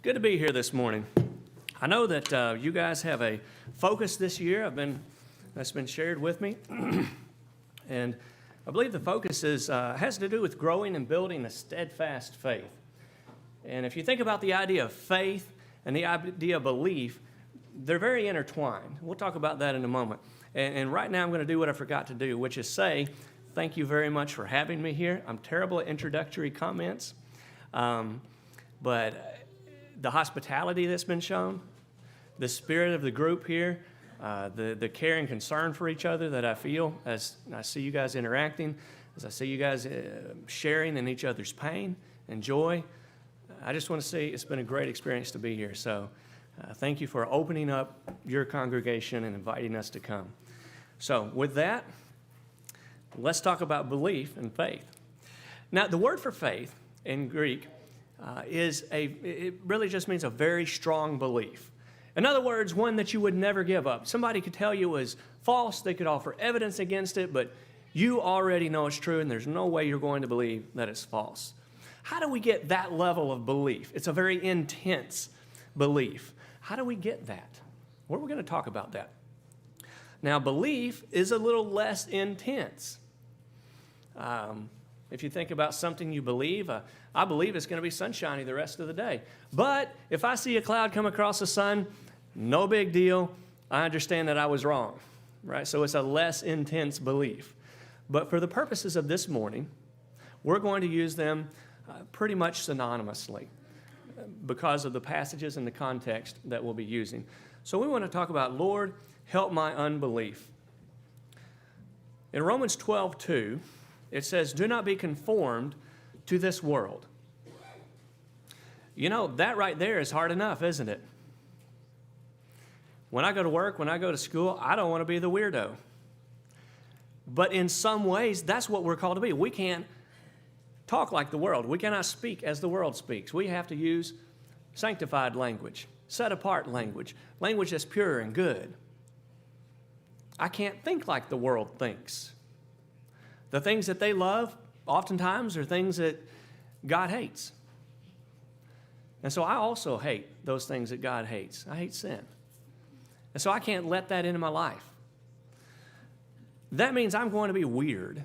Good to be here this morning. I know that you guys have a focus this year. That's been shared with me, and I believe the focus has to do with growing and building a steadfast faith. And if you think about the idea of faith and the idea of belief, they're very intertwined. We'll talk about that in a moment. And right now I'm going to do what I forgot to do, which is say thank you very much for having me here. I'm terrible at introductory comments, but the hospitality that's been shown, the spirit of the group here, the care and concern for each other that I feel as I see you guys interacting, as I see you guys sharing in each other's pain and joy. I just want to say it's been a great experience to be here. So thank you for opening up your congregation and inviting us to come. So with that, let's talk about belief and faith. Now, the word for faith in Greek it really just means a very strong belief. In other words, one that you would never give up. Somebody could tell you it was false, they could offer evidence against it, but you already know it's true and there's no way you're going to believe that it's false. How do we get that level of belief? It's a very intense belief. How do we get that? Well, we're going to talk about that. Now, belief is a little less intense. If you think about something you believe, I believe it's going to be sunshiny the rest of the day. But if I see a cloud come across the sun, no big deal. I understand that I was wrong, right? So it's a less intense belief. But for the purposes of this morning, we're going to use them pretty much synonymously because of the passages and the context that we'll be using. So we want to talk about, Lord, help my unbelief. In Romans 12:2, it says, do not be conformed to this world. You know, that right there is hard enough, isn't it? When I go to work, when I go to school, I don't want to be the weirdo. But in some ways, that's what we're called to be. We can't talk like the world. We cannot speak as the world speaks. We have to use sanctified language, set apart language, language that's pure and good. I can't think like the world thinks. The things that they love oftentimes are things that God hates. And so I also hate those things that God hates. I hate sin. And so I can't let that into my life. That means I'm going to be weird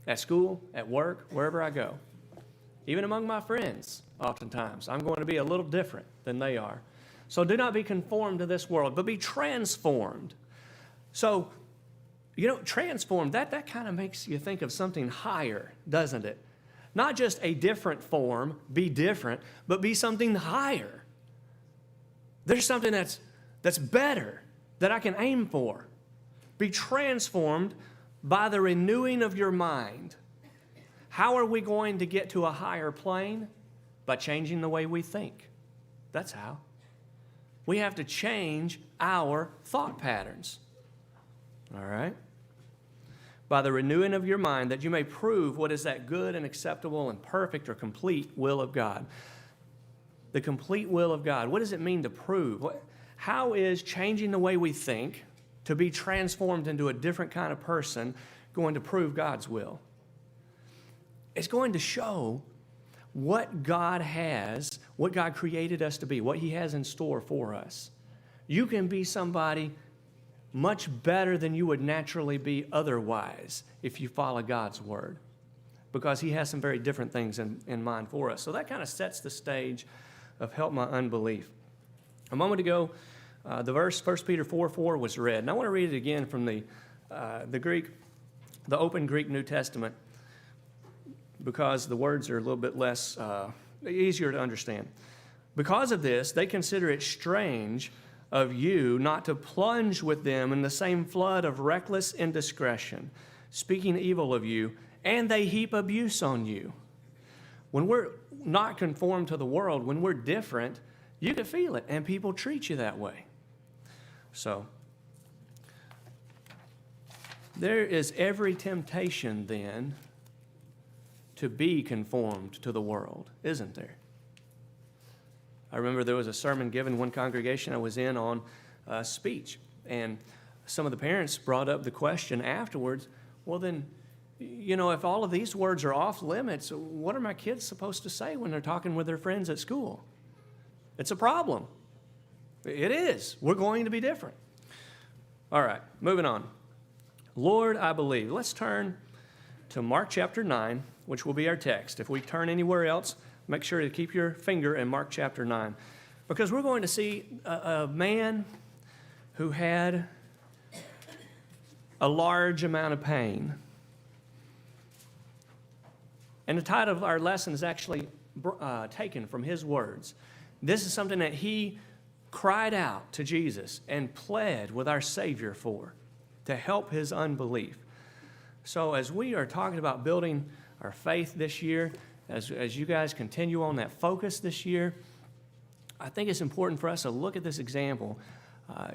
at school, at work, wherever I go. Even among my friends, oftentimes, I'm going to be a little different than they are. So do not be conformed to this world, but be transformed. So, you know, transformed, that kind of makes you think of something higher, doesn't it? Not just a different form, be different, but be something higher. There's something that's better that I can aim for. Be transformed by the renewing of your mind. How are we going to get to a higher plane? By changing the way we think. That's how. We have to change our thought patterns. All right? By the renewing of your mind, that you may prove what is that good and acceptable and perfect or complete will of God. The complete will of God. What does it mean to prove? How is changing the way we think to be transformed into a different kind of person going to prove God's will? It's going to show what God has, what God created us to be, what He has in store for us. You can be somebody much better than you would naturally be otherwise if you follow God's word, because He has some very different things in mind for us. So that kind of sets the stage of help my unbelief. A moment ago, the verse 1 Peter 4:4 was read, and I want to read it again from the Greek, the open Greek New Testament, because the words are a little bit less easier to understand. Because of this, they consider it strange of you not to plunge with them in the same flood of reckless indiscretion, speaking evil of you, and they heap abuse on you. When we're not conformed to the world, when we're different, you can feel it, and people treat you that way. So, there is every temptation then to be conformed to the world, isn't there? I remember there was a sermon given one congregation I was in on speech, and some of the parents brought up the question afterwards, well then, you know, if all of these words are off limits, what are my kids supposed to say when they're talking with their friends at school? It's a problem. It is. We're going to be different. All right, moving on. Lord, I believe. Let's turn to Mark chapter 9, which will be our text. If we turn anywhere else, make sure to keep your finger in Mark chapter 9, because we're going to see a man who had a large amount of pain. And the title of our lesson is actually taken from his words. This is something that he cried out to Jesus and pled with our Savior for, to help his unbelief. So as we are talking about building our faith this year, as you guys continue on that focus this year, I think it's important for us to look at this example.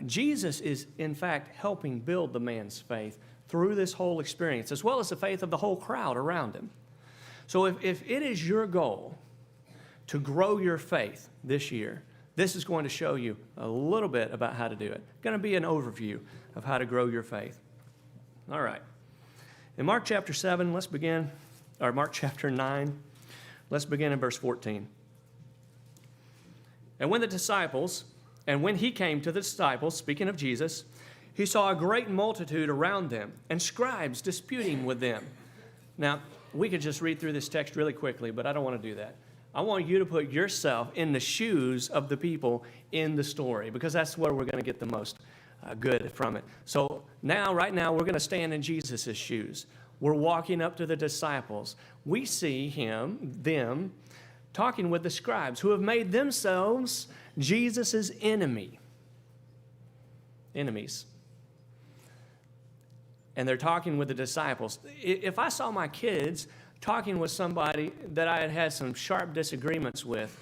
Jesus is, in fact, helping build the man's faith through this whole experience, as well as the faith of the whole crowd around him. So if it is your goal to grow your faith this year, this is going to show you a little bit about how to do it. Going to be an overview of how to grow your faith. All right. In Mark chapter 7, let's begin, or Mark chapter 9, let's begin in verse 14. And when he came to the disciples, speaking of Jesus, he saw a great multitude around them and scribes disputing with them. Now, we could just read through this text really quickly, but I don't want to do that. I want you to put yourself in the shoes of the people in the story, because that's where we're going to get the most good from it. So right now, we're going to stand in Jesus' shoes. We're walking up to the disciples. We see them, talking with the scribes who have made themselves Jesus' enemies. And they're talking with the disciples. If I saw my kids talking with somebody that I had had some sharp disagreements with,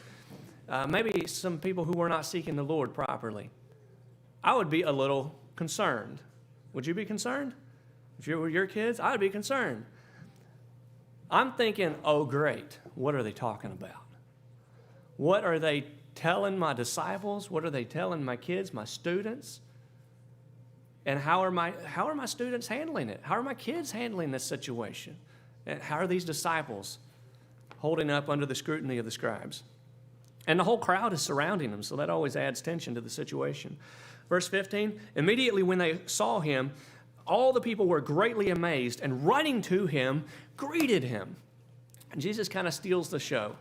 maybe some people who were not seeking the Lord properly, I would be a little concerned. Would you be concerned? If you were your kids, I would be concerned. I'm thinking, oh, great, what are they talking about? What are they telling my disciples? What are they telling my kids, my students? And how are my students handling it? How are my kids handling this situation? And how are these disciples holding up under the scrutiny of the scribes? And the whole crowd is surrounding them, so that always adds tension to the situation. Verse 15, immediately when they saw him, all the people were greatly amazed, and running to him, greeted him. And Jesus kind of steals the show.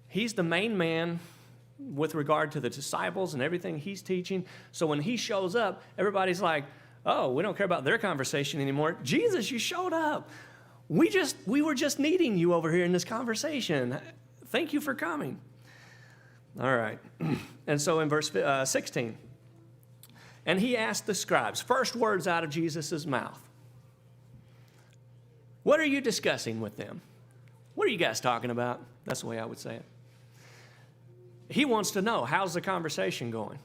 He's the main man with regard to the disciples and everything he's teaching. So when he shows up, everybody's like, oh, we don't care about their conversation anymore. Jesus, you showed up. We were just needing you over here in this conversation. Thank you for coming. All right. And so in verse 16, and he asked the scribes, first words out of Jesus' mouth, what are you discussing with them? What are you guys talking about? That's the way I would say it. He wants to know, how's the conversation going?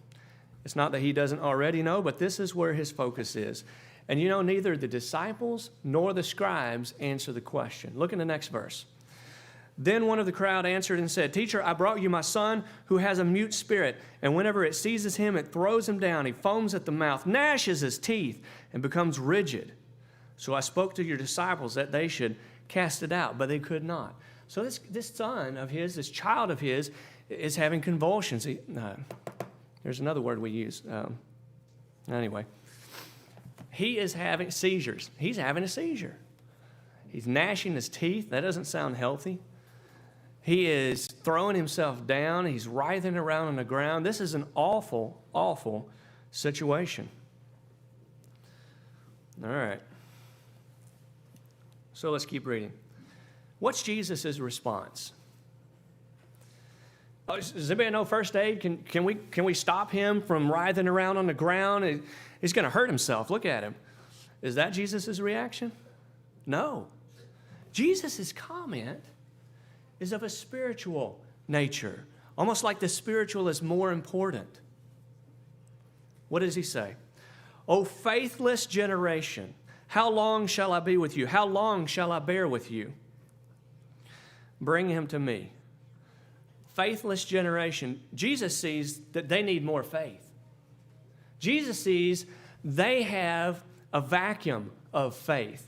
It's not that he doesn't already know, but this is where his focus is. And you know, neither the disciples nor the scribes answer the question. Look in the next verse. Then one of the crowd answered and said, Teacher, I brought you my son who has a mute spirit, and whenever it seizes him, it throws him down. He foams at the mouth, gnashes his teeth, and becomes rigid. So I spoke to your disciples that they should cast it out, but they could not. So this son of his, this child of his, is having convulsions. There's another word we use. Anyway, he is having seizures. He's having a seizure. He's gnashing his teeth. That doesn't sound healthy. He is throwing himself down. He's writhing around on the ground. This is an awful, awful situation. All right. So let's keep reading. What's Jesus' response? Oh, does anybody know first aid? Can we stop him from writhing around on the ground? He's going to hurt himself. Look at him. Is that Jesus' reaction? No. Jesus' comment is of a spiritual nature, almost like the spiritual is more important. What does he say? O faithless generation, how long shall I be with you? How long shall I bear with you? Bring him to me. Faithless generation. Jesus sees that they need more faith. Jesus sees they have a vacuum of faith.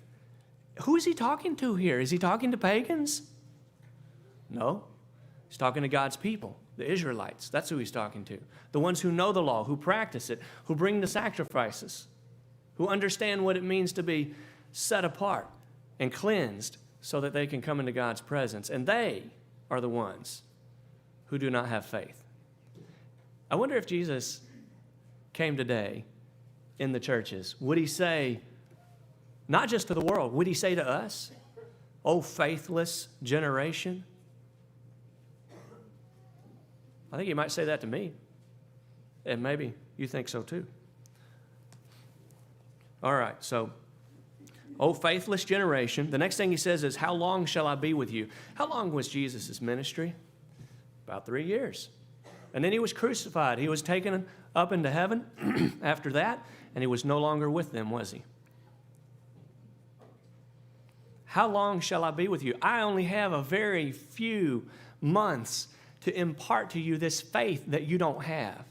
Who is he talking to here? Is he talking to pagans? No. He's talking to God's people. The Israelites, that's who he's talking to. The ones who know the law, who practice it, who bring the sacrifices, who understand what it means to be set apart and cleansed so that they can come into God's presence. And they are the ones who do not have faith. I wonder if Jesus came today in the churches, would he say, not just to the world, would he say to us, "Oh, faithless generation"? I think he might say that to me. And maybe you think so too. All right, so, "Oh, faithless generation." The next thing he says is, "How long shall I be with you?" How long was Jesus' ministry? About 3 years. And then he was crucified. He was taken up into heaven after that, and he was no longer with them, was he? How long shall I be with you? I only have a very few months to impart to you this faith that you don't have,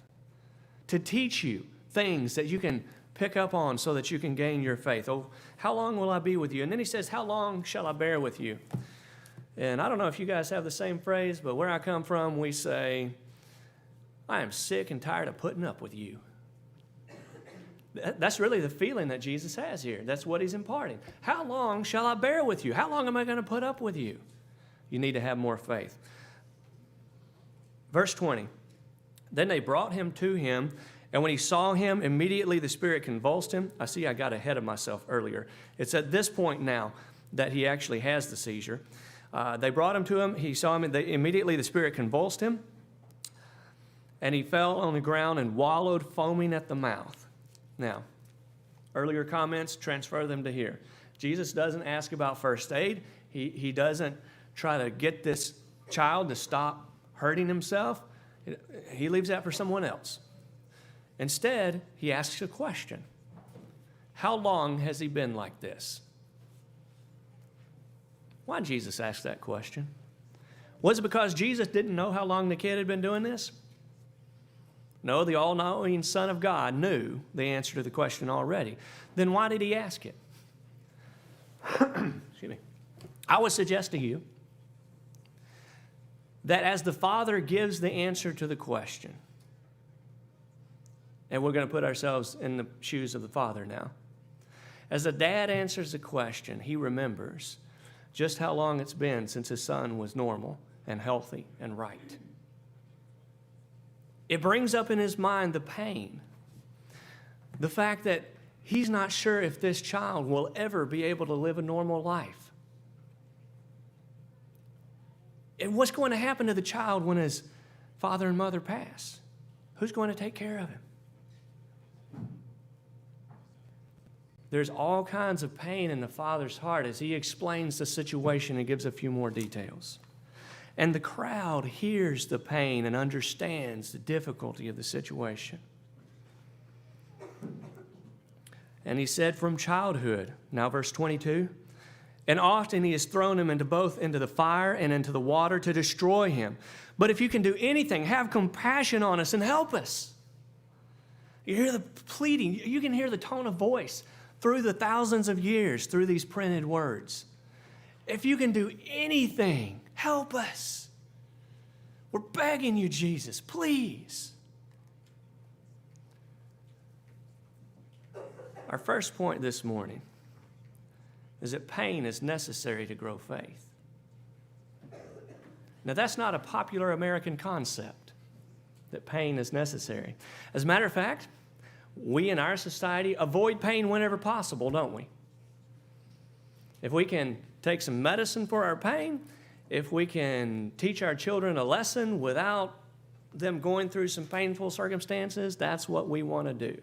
to teach you things that you can pick up on so that you can gain your faith. Oh, how long will I be with you? And then he says, "How long shall I bear with you?" And I don't know if you guys have the same phrase, but where I come from, we say, "I am sick and tired of putting up with you." That's really the feeling that Jesus has here. That's what he's imparting. How long shall I bear with you? How long am I going to put up with you? You need to have more faith. Verse 20, "Then they brought him to him, and when he saw him, immediately the Spirit convulsed him." I see I got ahead of myself earlier. It's at this point now that he actually has the seizure. They brought him to him. He saw him, and immediately the Spirit convulsed him, and he fell on the ground and wallowed, foaming at the mouth. Now, earlier comments, transfer them to here. Jesus doesn't ask about first aid. He doesn't try to get this child to stop hurting himself. He leaves that for someone else. Instead, he asks a question. How long has he been like this? Why did Jesus ask that question? Was it because Jesus didn't know how long the kid had been doing this? No, the all-knowing Son of God knew the answer to the question already. Then why did he ask it? Excuse me. I would suggest to you that as the Father gives the answer to the question, and we're going to put ourselves in the shoes of the Father now. As the dad answers the question, he remembers just how long it's been since his son was normal and healthy and right. It brings up in his mind the pain, the fact that he's not sure if this child will ever be able to live a normal life. And what's going to happen to the child when his father and mother pass? Who's going to take care of him? There's all kinds of pain in the father's heart as he explains the situation and gives a few more details. And the crowd hears the pain and understands the difficulty of the situation. And he said, from childhood, now verse 22, "And often he has thrown him into the fire and into the water to destroy him. But if you can do anything, have compassion on us and help us." You hear the pleading. You can hear the tone of voice through the thousands of years, through these printed words. If you can do anything, help us. We're begging you, Jesus, please. Our first point this morning is that pain is necessary to grow faith. Now, that's not a popular American concept, that pain is necessary. As a matter of fact, we in our society avoid pain whenever possible, don't we? If we can take some medicine for our pain, if we can teach our children a lesson without them going through some painful circumstances, that's what we want to do.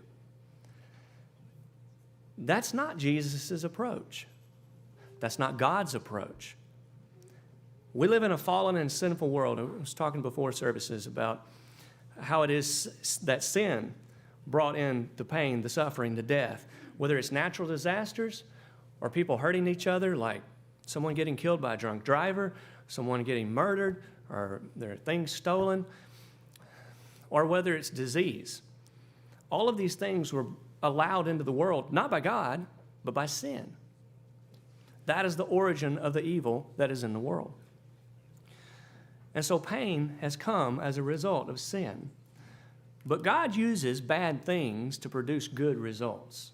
That's not Jesus' approach. That's not God's approach. We live in a fallen and sinful world. I was talking before services about how it is that sin brought in the pain, the suffering, the death, whether it's natural disasters or people hurting each other, like someone getting killed by a drunk driver, someone getting murdered, or their things stolen, or whether it's disease. All of these things were allowed into the world, not by God, but by sin. That is the origin of the evil that is in the world. And so pain has come as a result of sin. But God uses bad things to produce good results.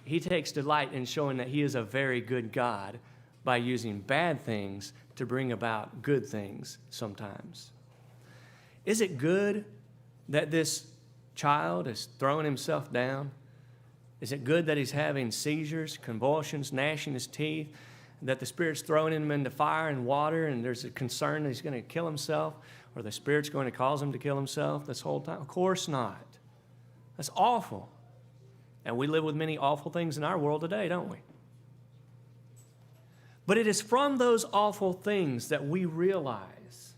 He takes delight in showing that He is a very good God by using bad things to bring about good things sometimes. Is it good that this child is throwing himself down? Is it good that he's having seizures, convulsions, gnashing his teeth, that the Spirit's throwing him into fire and water, and there's a concern that he's going to kill himself, or the Spirit's going to cause him to kill himself this whole time? Of course not. That's awful. And we live with many awful things in our world today, don't we? But it is from those awful things that we realize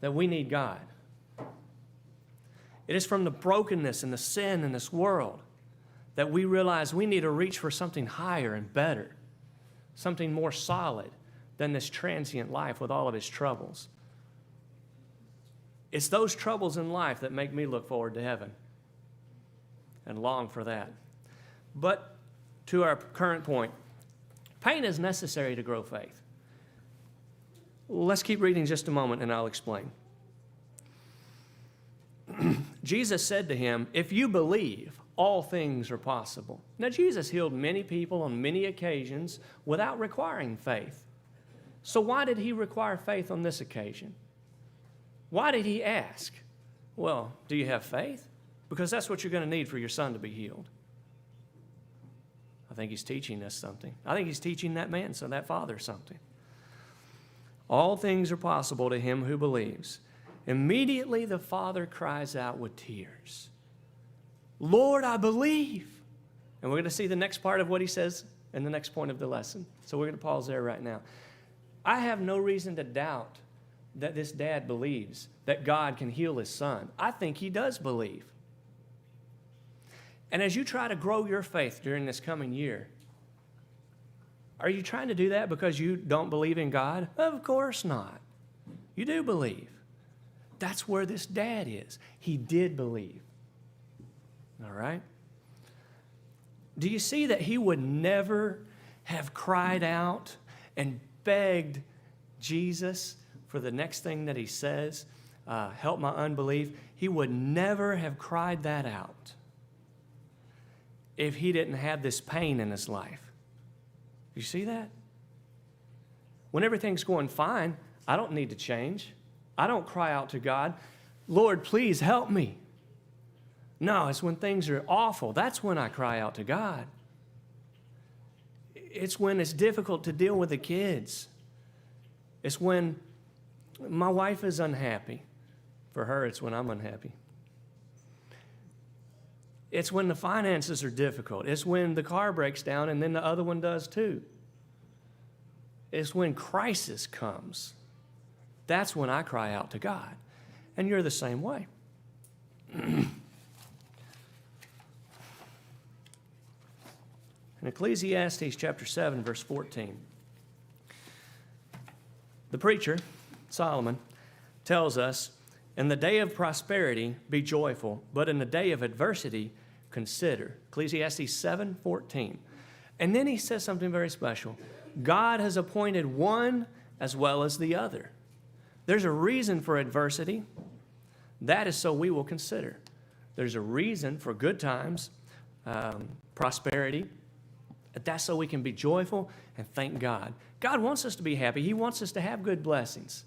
that we need God. It is from the brokenness and the sin in this world that we realize we need to reach for something higher and better, something more solid than this transient life with all of its troubles. It's those troubles in life that make me look forward to heaven and long for that. But to our current point, pain is necessary to grow faith. Let's keep reading just a moment and I'll explain. Jesus said to him, "If you believe, all things are possible." Now, Jesus healed many people on many occasions without requiring faith. So why did He require faith on this occasion? Why did He ask? Well, do you have faith? Because that's what you're going to need for your son to be healed. I think He's teaching us something. I think He's teaching that man, so that father, something. All things are possible to him who believes. Immediately the father cries out with tears, "Lord, I believe." And we're going to see the next part of what he says in the next point of the lesson. So we're going to pause there right now. I have no reason to doubt that this dad believes that God can heal his son. I think he does believe. And as you try to grow your faith during this coming year, are you trying to do that because you don't believe in God? Of course not. You do believe. That's where this dad is. He did believe. All right? Do you see that he would never have cried out and begged Jesus for the next thing that he says, help my unbelief? He would never have cried that out if he didn't have this pain in his life. You see that? When everything's going fine, I don't need to change. I don't cry out to God, "Lord, please help me." No, it's when things are awful. That's when I cry out to God. It's when it's difficult to deal with the kids. It's when my wife is unhappy. For her, it's when I'm unhappy. It's when the finances are difficult. It's when the car breaks down and then the other one does too. It's when crisis comes. That's when I cry out to God. And you're the same way. In Ecclesiastes chapter 7, verse 14, the preacher, Solomon, tells us, "In the day of prosperity, be joyful, but in the day of adversity, consider." Ecclesiastes 7:14. And then he says something very special. God has appointed one as well as the other. There's a reason for adversity. That is so we will consider. There's a reason for good times, prosperity. That's so we can be joyful and thank God. God wants us to be happy. He wants us to have good blessings.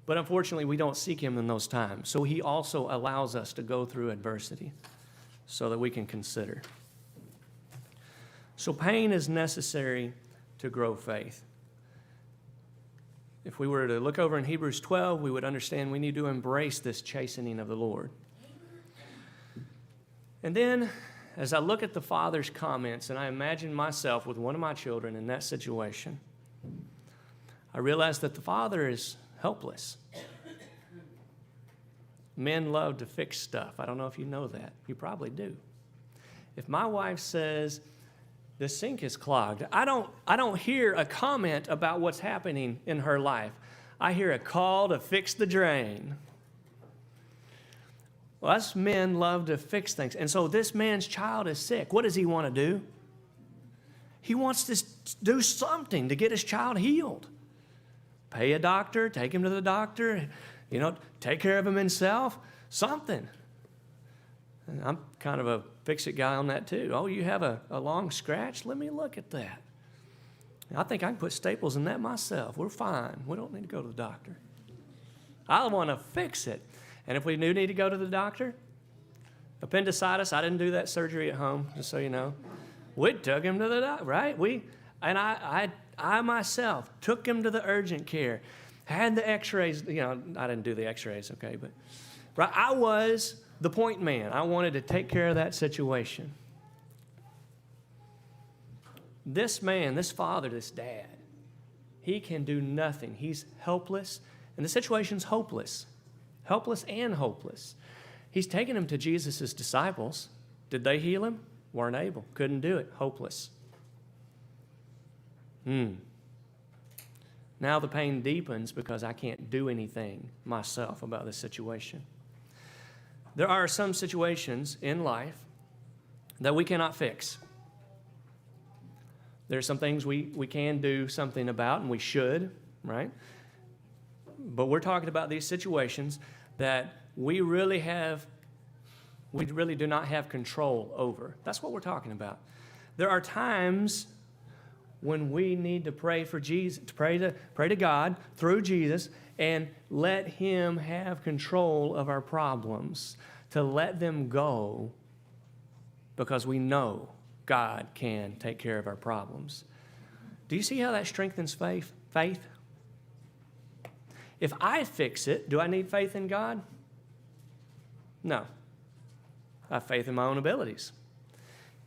But unfortunately, we don't seek Him in those times. So He also allows us to go through adversity so that we can consider. So pain is necessary to grow faith. If we were to look over in Hebrews 12, we would understand we need to embrace this chastening of the Lord. And then, as I look at the Father's comments, and I imagine myself with one of my children in that situation, I realize that the Father is helpless. Men love to fix stuff. I don't know if you know that. You probably do. If my wife says, "The sink is clogged," I don't hear a comment about what's happening in her life. I hear a call to fix the drain. Well, us men love to fix things. And so this man's child is sick. What does he want to do? He wants to do something to get his child healed. pay a doctor, take him to the doctor, take care of him himself, something. And I'm kind of a fix-it guy on that too. Oh, you have a long scratch? Let me look at that. I think I can put staples in that myself. We're fine. We don't need to go to the doctor. I want to fix it. And if we do need to go to the doctor, appendicitis, I didn't do that surgery at home, just so you know. We took him to the doctor, right? I myself took him to the urgent care, had the x-rays. I didn't do the x-rays, okay, but right, I was the point man. I wanted to take care of that situation. This man, this father, this dad, he can do nothing. He's helpless, and the situation's hopeless. Helpless and hopeless. He's taken him to Jesus' disciples. Did they heal him? Weren't able. Couldn't do it. Hopeless. Now the pain deepens because I can't do anything myself about this situation. There are some situations in life that we cannot fix. There are some things we can do something about, and we should, right? But we're talking about these situations that we really do not have control over. That's what we're talking about. There are times when we need to pray for Jesus, to pray to God through Jesus, and let Him have control of our problems, to let them go, because we know God can take care of our problems. Do you see how that strengthens faith? If I fix it, do I need faith in God? No. I have faith in my own abilities.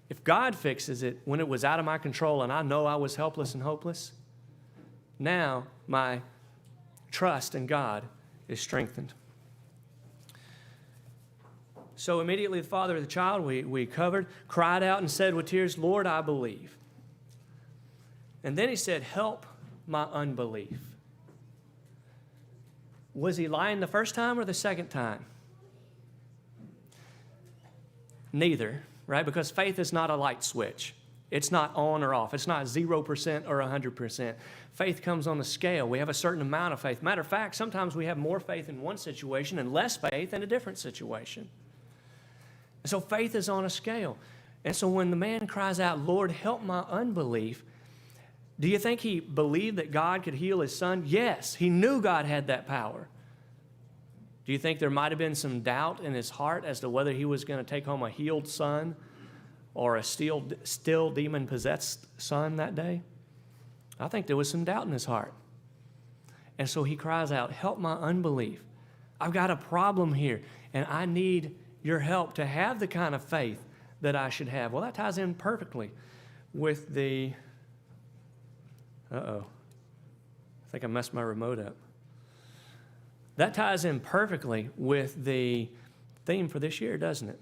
If God fixes it when it was out of my control and I know I was helpless and hopeless, now my trust in God is strengthened. So immediately the father of the child, we covered, cried out and said with tears, "Lord, I believe." And then he said, "Help my unbelief." Was he lying the first time or the second time? Neither, right? Because faith is not a light switch. It's not on or off. It's not 0% or 100%. Faith comes on a scale. We have a certain amount of faith. Matter of fact, sometimes we have more faith in one situation and less faith in a different situation. And so faith is on a scale. And so when the man cries out, "Lord, help my unbelief," do you think he believed that God could heal his son? Yes, he knew God had that power. Do you think there might have been some doubt in his heart as to whether he was going to take home a healed son or a still demon-possessed son that day? I think there was some doubt in his heart. And so he cries out, "Help my unbelief. I've got a problem here, and I need your help to have the kind of faith that I should have." Well, that ties in perfectly with the... I think I messed my remote up. That ties in perfectly with the theme for this year, doesn't it?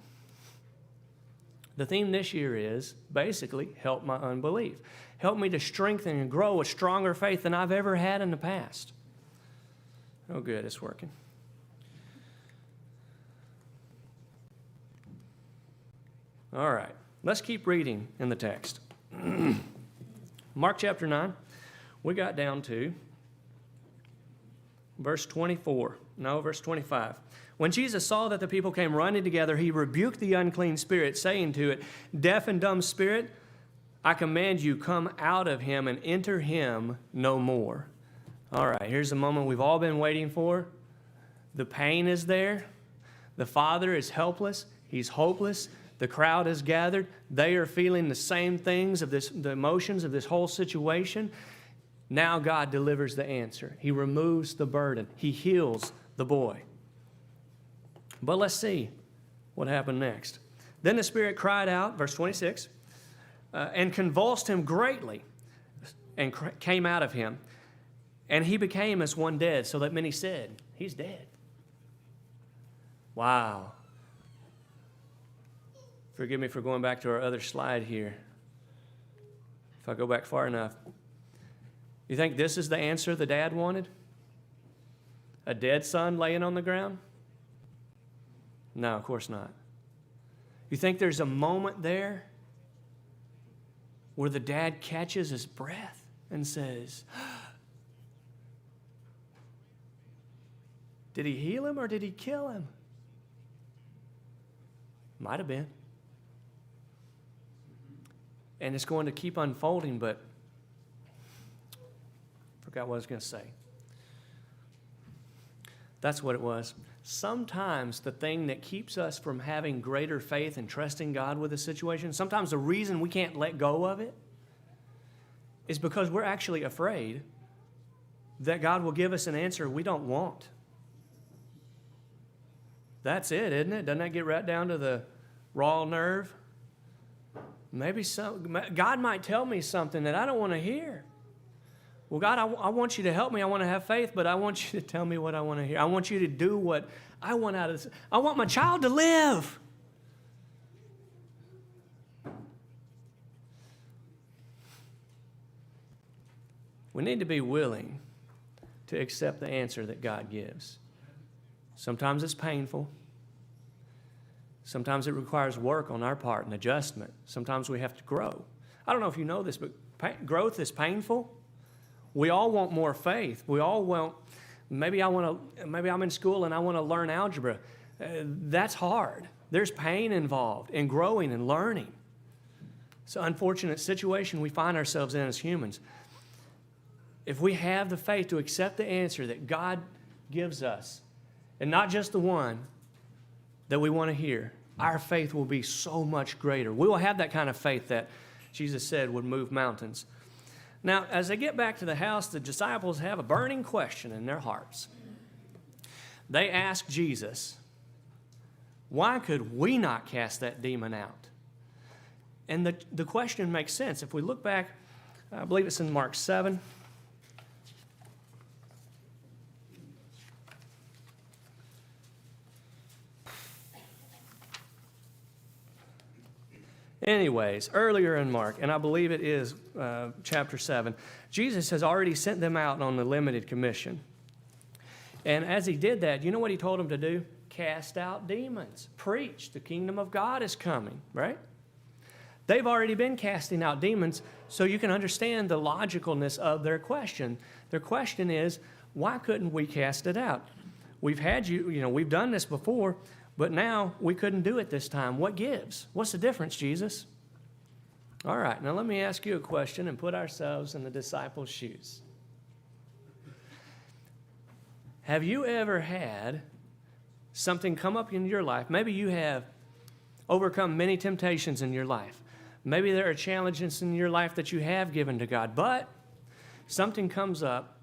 The theme this year is basically, help my unbelief. Help me to strengthen and grow a stronger faith than I've ever had in the past. Oh, good, it's working. All right, let's keep reading in the text. Mark chapter 9, we got down to verse 25. When Jesus saw that the people came running together, he rebuked the unclean spirit, saying to it, "Deaf and dumb spirit, I command you, come out of him and enter him no more." All right, here's the moment we've all been waiting for. The pain is there. The father is helpless. He's hopeless. The crowd has gathered. They are feeling the same things the emotions of this whole situation. Now God delivers the answer. He removes the burden. He heals the boy. But let's see what happened next. Then the spirit cried out, verse 26, and convulsed him greatly, and came out of him. And he became as one dead, so that many said, "He's dead." Wow. Forgive me for going back to our other slide here. If I go back far enough. You think this is the answer the dad wanted? A dead son laying on the ground? No, of course not. You think there's a moment there where the dad catches his breath and says, Did he heal him or did he kill him? Might have been. And it's going to keep unfolding, but I forgot what I was going to say. That's what it was. Sometimes the thing that keeps us from having greater faith and trusting God with a situation, sometimes the reason we can't let go of it is because we're actually afraid that God will give us an answer we don't want. That's it, isn't it? Doesn't that get right down to the raw nerve? Maybe God might tell me something that I don't want to hear. Well, God, I want you to help me. I want to have faith, but I want you to tell me what I want to hear. I want you to do what I want out of this. I want my child to live. We need to be willing to accept the answer that God gives. Sometimes it's painful. Sometimes it requires work on our part and adjustment. Sometimes we have to grow. I don't know if you know this, but growth is painful. We all want more faith. We all want, maybe I'm in school and I want to learn algebra. That's hard. There's pain involved in growing and learning. It's an unfortunate situation we find ourselves in as humans. If we have the faith to accept the answer that God gives us, and not just the one that we want to hear, our faith will be so much greater. We will have that kind of faith that Jesus said would move mountains. Now, as they get back to the house, the disciples have a burning question in their hearts. They ask Jesus, why could we not cast that demon out? And the question makes sense. If we look back, I believe it's in Mark 7. Anyways, earlier in Mark, and I believe it is chapter 7, Jesus has already sent them out on the limited commission. And as he did that, you know what he told them to do? Cast out demons. Preach. The kingdom of God is coming, right? They've already been casting out demons, so you can understand the logicalness of their question. Their question is, why couldn't we cast it out? We've done this before, but now we couldn't do it this time. What gives? What's the difference, Jesus? All right, now let me ask you a question and put ourselves in the disciples' shoes. Have you ever had something come up in your life? Maybe you have overcome many temptations in your life. Maybe there are challenges in your life that you have given to God, but something comes up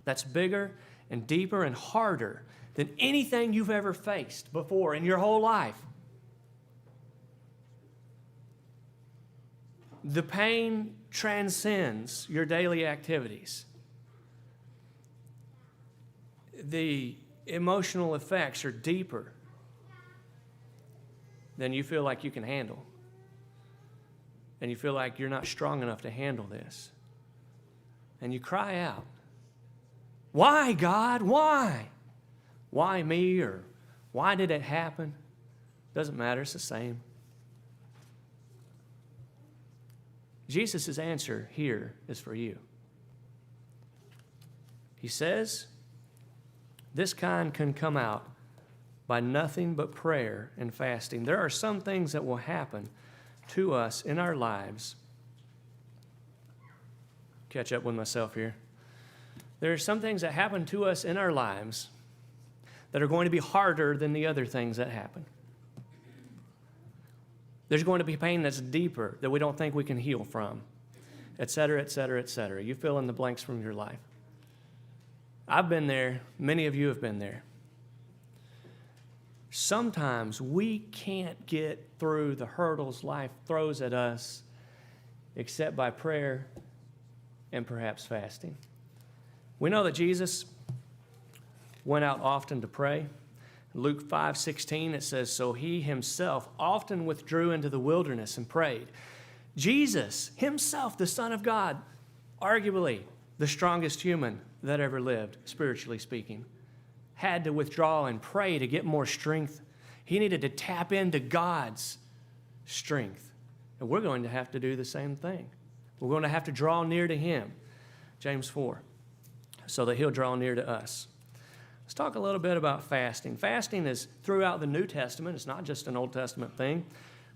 that's bigger and deeper and harder than anything you've ever faced before in your whole life. The pain transcends your daily activities. The emotional effects are deeper than you feel like you can handle. And you feel like you're not strong enough to handle this. And you cry out, why, God? Why? Why me, or why did it happen? Doesn't matter, it's the same. Jesus' answer here is for you. He says, this kind can come out by nothing but prayer and fasting. There are some things that will happen to us in our lives. Catch up with myself here. There are some things that happen to us in our lives that are going to be harder than the other things that happen. There's going to be pain that's deeper that we don't think we can heal from, et cetera, et cetera, et cetera. You fill in the blanks from your life. I've been there. Many of you have been there. Sometimes we can't get through the hurdles life throws at us except by prayer and perhaps fasting. We know that Jesus went out often to pray. Luke 5:16, it says, so he himself often withdrew into the wilderness and prayed. Jesus himself, the Son of God, arguably the strongest human that ever lived, spiritually speaking, had to withdraw and pray to get more strength. He needed to tap into God's strength. And we're going to have to do the same thing. We're going to have to draw near to him, James 4, so that he'll draw near to us. Let's talk a little bit about fasting. Fasting is throughout the New Testament. It's not just an Old Testament thing.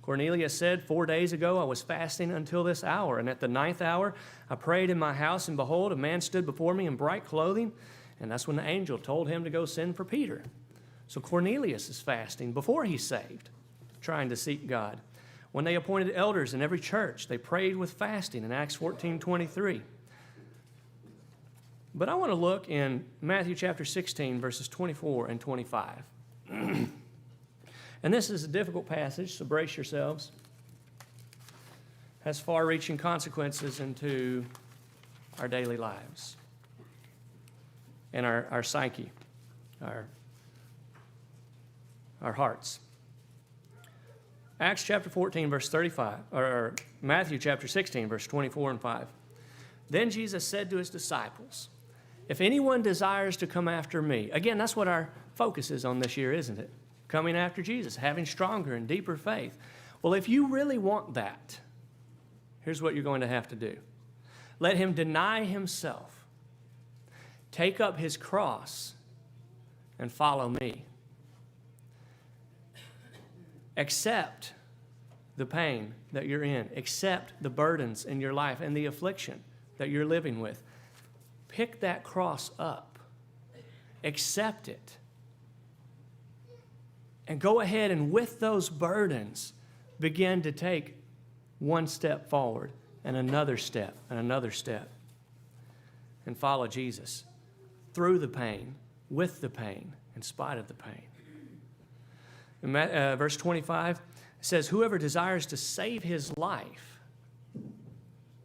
Cornelius said, 4 days ago I was fasting until this hour, and at the 9th hour I prayed in my house, and behold, a man stood before me in bright clothing, and that's when the angel told him to go send for Peter. So Cornelius is fasting before he's saved, trying to seek God. When they appointed elders in every church, they prayed with fasting in Acts 14:23. But I want to look in Matthew chapter 16, verses 24 and 25. And this is a difficult passage, so brace yourselves. Has far-reaching consequences into our daily lives and our psyche, our hearts. Acts chapter 14, verse 35, or Matthew chapter 16, verse 24 and 5. Then Jesus said to his disciples, if anyone desires to come after me, again, that's what our focus is on this year, isn't it? Coming after Jesus, having stronger and deeper faith. Well, if you really want that, here's what you're going to have to do. Let him deny himself, take up his cross, and follow me. Accept the pain that you're in. Accept the burdens in your life and the affliction that you're living with. Pick that cross up. Accept it. And go ahead and with those burdens, begin to take one step forward and another step and another step. And follow Jesus through the pain, with the pain, in spite of the pain. In verse 25, it says, whoever desires to save his life.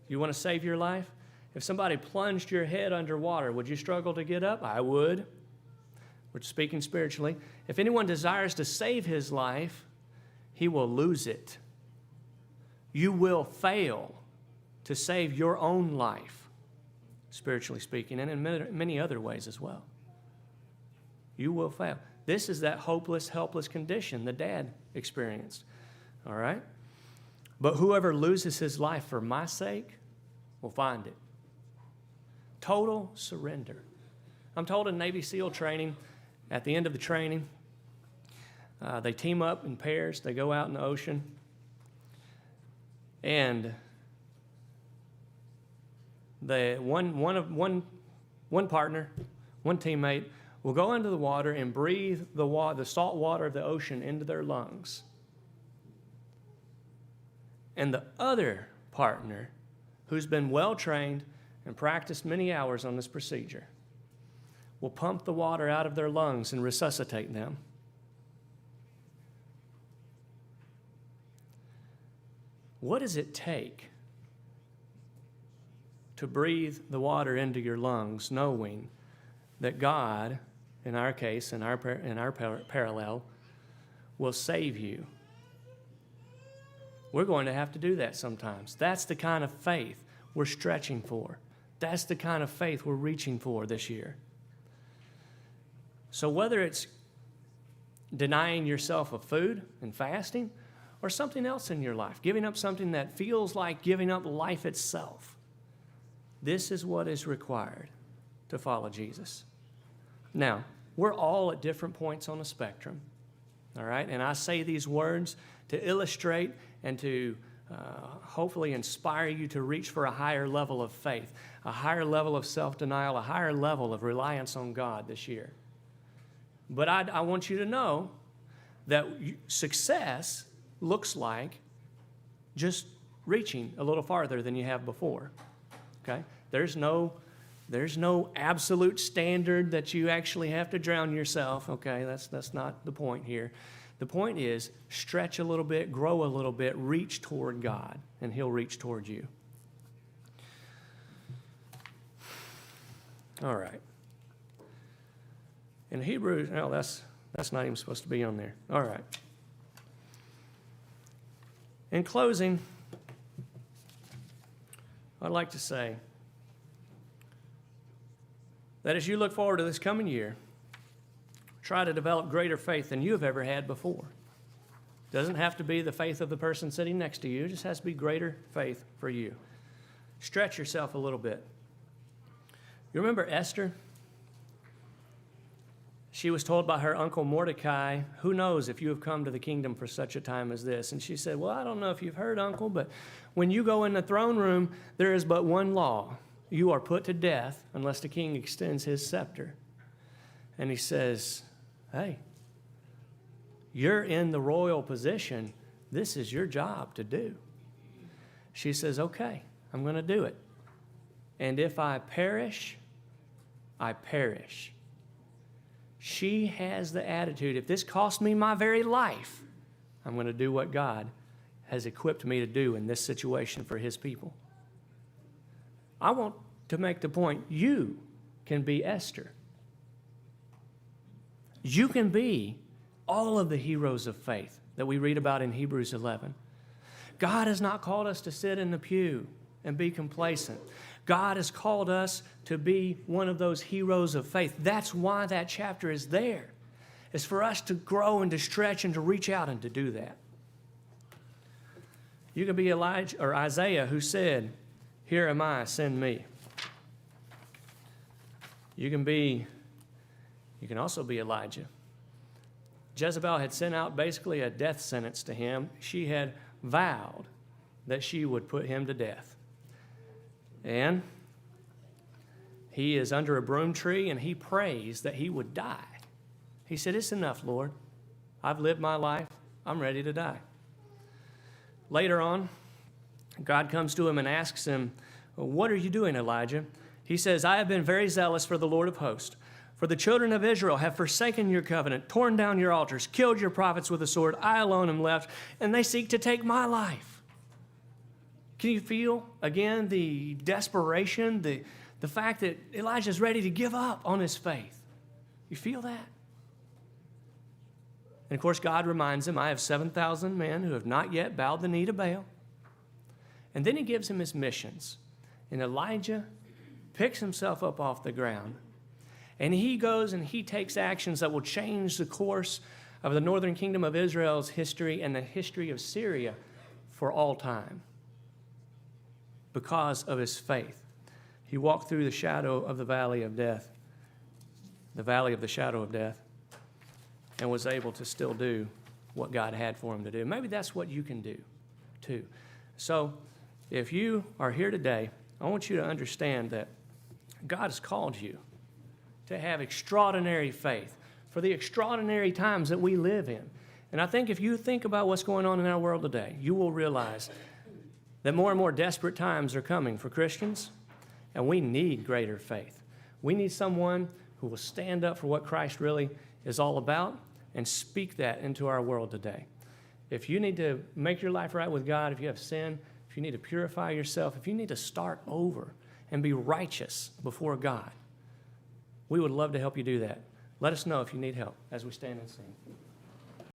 You want to save your life? If somebody plunged your head underwater, would you struggle to get up? I would. We're speaking spiritually. If anyone desires to save his life, he will lose it. You will fail to save your own life, spiritually speaking, and in many other ways as well. You will fail. This is that hopeless, helpless condition the dad experienced. All right? But whoever loses his life for my sake will find it. Total surrender. I'm told in Navy SEAL training, at the end of the training, they team up in pairs. They go out in the ocean. And one partner, one teammate, will go into the water and breathe the salt water of the ocean into their lungs. And the other partner, who's been well-trained and practiced many hours on this procedure, will pump the water out of their lungs and resuscitate them. What does it take to breathe the water into your lungs, knowing that God, in our case, in our parallel, will save you? We're going to have to do that sometimes. That's the kind of faith we're stretching for. That's the kind of faith we're reaching for this year. So whether it's denying yourself of food and fasting, or something else in your life, giving up something that feels like giving up life itself, this is what is required to follow Jesus. Now, we're all at different points on the spectrum, all right? And I say these words to illustrate and to hopefully inspire you to reach for a higher level of faith, a higher level of self-denial, a higher level of reliance on God this year. But I want you to know that success looks like just reaching a little farther than you have before, okay? There's no absolute standard that you actually have to drown yourself, okay? That's not the point here. The point is stretch a little bit, grow a little bit, reach toward God, and He'll reach toward you. All right. In Hebrews, no, that's not even supposed to be on there. All right. In closing, I'd like to say that as you look forward to this coming year, try to develop greater faith than you have ever had before. It doesn't have to be the faith of the person sitting next to you. It just has to be greater faith for you. Stretch yourself a little bit. You remember Esther? she was told by her uncle Mordecai, who knows if you have come to the kingdom for such a time as this? And she said, well, I don't know if you've heard, uncle, but when you go in the throne room, there is but one law. You are put to death unless the king extends his scepter. And he says, hey, you're in the royal position. This is your job to do. She says, okay, I'm going to do it. And if I perish, I perish. She has the attitude, if this costs me my very life, I'm going to do what God has equipped me to do in this situation for his people. I want to make the point, you can be Esther. You can be all of the heroes of faith that we read about in Hebrews 11. God has not called us to sit in the pew and be complacent. God has called us to be one of those heroes of faith. That's why that chapter is there. It's for us to grow and to stretch and to reach out and to do that. You can be Elijah or Isaiah who said, here am I, send me. You can also be Elijah. Jezebel had sent out basically a death sentence to him. She had vowed that she would put him to death. And he is under a broom tree and he prays that he would die. He said, it's enough, Lord. I've lived my life. I'm ready to die. Later on, God comes to him and asks him, what are you doing, Elijah? He says, I have been very zealous for the Lord of hosts. For the children of Israel have forsaken your covenant, torn down your altars, killed your prophets with a sword. I alone am left, and they seek to take my life. Can you feel, again, the desperation, the fact that Elijah is ready to give up on his faith? You feel that? And, of course, God reminds him, I have 7,000 men who have not yet bowed the knee to Baal. And then he gives him his missions. And Elijah picks himself up off the ground, and he goes and he takes actions that will change the course of the northern kingdom of Israel's history and the history of Syria for all time. Because of his faith. He walked through the shadow of the valley of death, the valley of the shadow of death, and was able to still do what God had for him to do. Maybe that's what you can do, too. So, if you are here today, I want you to understand that God has called you to have extraordinary faith for the extraordinary times that we live in. And I think if you think about what's going on in our world today, you will realize that more and more desperate times are coming for Christians, and we need greater faith. We need someone who will stand up for what Christ really is all about and speak that into our world today. If you need to make your life right with God, if you have sin, if you need to purify yourself, if you need to start over and be righteous before God, we would love to help you do that. Let us know if you need help as we stand and sing.